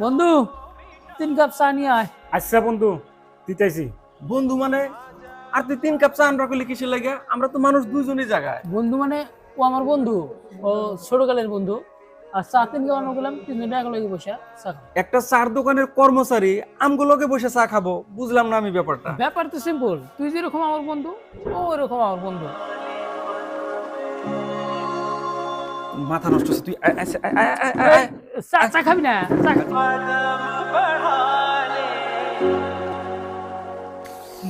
বন্ধু 3 কাপ চা নিয়ে আয়। আচ্ছা বন্ধু দিতেছি। বন্ধু মানে আর তুই 3 কাপ চা আনরা করলে কিসের লাগে? আমরা তো মানুষ দুইজনই জায়গায়। বন্ধু মানে ও আমার বন্ধু, ও ছোটকালের বন্ধু। আর চা 3 কাপ আনো বললাম, 3 টাকা লাগে বসে চা খাবো। একটা চার দোকানের কর্মচারী আমগুলোকে বসে চা খাবো, বুঝলাম না আমি ব্যাপারটা। ব্যাপার তো সিম্পল, তুই যেরকম আমার বন্ধু ও ওরকম আমার বন্ধু। মাথা নষ্ট হচ্ছে তুই। এই, চা চা খাবি না? চা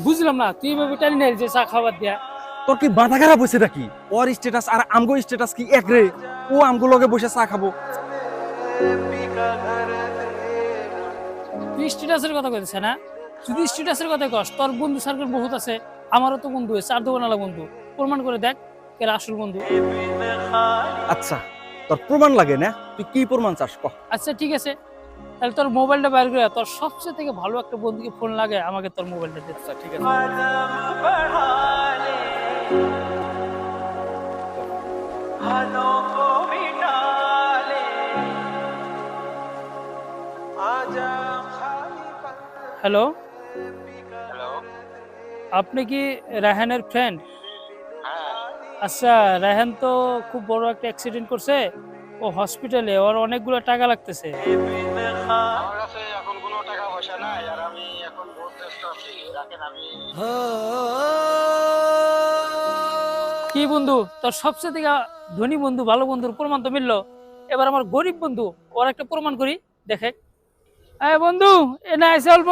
বুঝলাম না, তুই এভাবে টানি নাই যে চা খাবার দিয়া। তোর কি মাথা খারাপ হয়েছে নাকি? ওর স্ট্যাটাস আর আমগো স্ট্যাটাস কি এক রে? ও আমগুলোকে বসে চা খাবো। তুই স্ট্যাটাসের কথা কইছিস না? যদি স্ট্যাটাসের কথা কস, তোর বন্ধু সার্কেল বহুত আছে, আমারও তো বন্ধু, চার দোকানওয়ালা বন্ধু। প্রমাণ করে দেখ কে আসল বন্ধু। আচ্ছা তোর প্রমাণ লাগে না? তুই কি প্রমাণ চাস ক? আচ্ছা ঠিক আছে, তাহলে তোর মোবাইলটা বাইর করে তোর সবচেয়ে থেকে ভালো একটা বন্ধুকে ফোন লাগে, আমাকে তোর মোবাইলটা দে। আচ্ছা ঠিক আছে। Hello, hello. আপনি কি রায়হানের ফ্রেন্ড? হ্যাঁ, আচ্ছা, রায়হান তো খুব বড় একটা অ্যাক্সিডেন্ট করছে, ও হসপিটালে, ওর অনেকগুলো টাকা লাগতেছে। আমার কাছে এখন কোনো টাকা পয়সা নাই, আর আমি এখন বহুত ব্যস্ত আছি। রাখেন, আমি কি বন্ধু, তোর সবচেয়ে থেকে ধনী বন্ধু, ভালো বন্ধুর প্রমাণ তো মিললো, এবার আমার গরিব বন্ধু, ওর একটা প্রমাণ করি, দেখে। এই বন্ধু, এনে আইসে অল্প।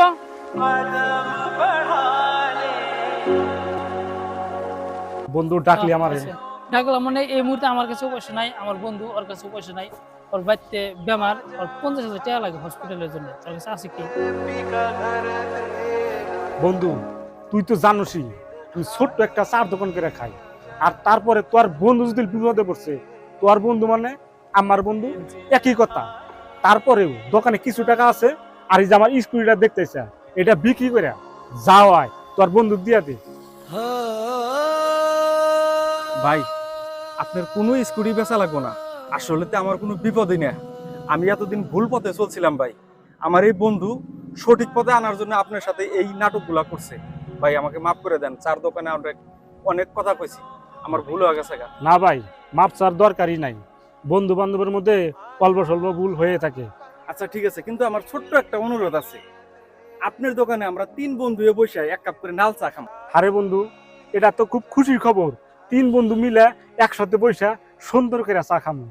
বন্ধু ডাকলি আমার আচ্ছা, ডাকলাম মানে এই মুহূর্তে আমার কাছে পয়সা নাই, আমার বন্ধু ওর কাছে পয়সা নাই, ওর বাড়িতে বেমার, ওর 50,000 টাকা লাগে হসপিটালের জন্য, তোর কাছে আছে কি? বন্ধু তুই তো জানোসই তুই ছোট্ট একটা চার দোকান করে খাই, আর তারপরে তোর বন্ধু যদি বিপদে পড়ছে, তোর বন্ধু মানে আমার বন্ধু একই কথা। তারপরেও দোকানে কিছু টাকা আছে, আর এই যে আমার স্কুটিটা দেখতেছে এটা বিক্রি করে যাওয়ায় তোর বন্ধু দিয়া দে। ভাই আপনার কোনো স্কুটি বেচা লাগবো না, আসলে তো আমার কোনো বিপদই না। আমি এতদিন ভুল পথে চলছিলাম ভাই। আমার এই বন্ধু সঠিক পথে আনার জন্য আপনার সাথে এই নাটকগুলা করছে। ভাই আমাকে মাফ করে দেন, চার দোকানে অনেক অনেক কথা কইছি, আমার ভুল হয়ে গেছে গা। না ভাই, মাপ চার দরকারই নাই, বন্ধু বান্ধবের মধ্যে অল্প স্বল্প ভুল হয়ে থাকে। আচ্ছা ঠিক আছে, কিন্তু আমার ছোট্ট একটা অনুরোধ আছে। আপনার দোকানে আমরা 3 বন্ধু বসে 1 কাপ করে লাল চা খাম। আরে বন্ধু, এটা তো খুব খুশির খবর, 3 বন্ধু মিলে একসাথে বসে সুন্দর করে চা খামু।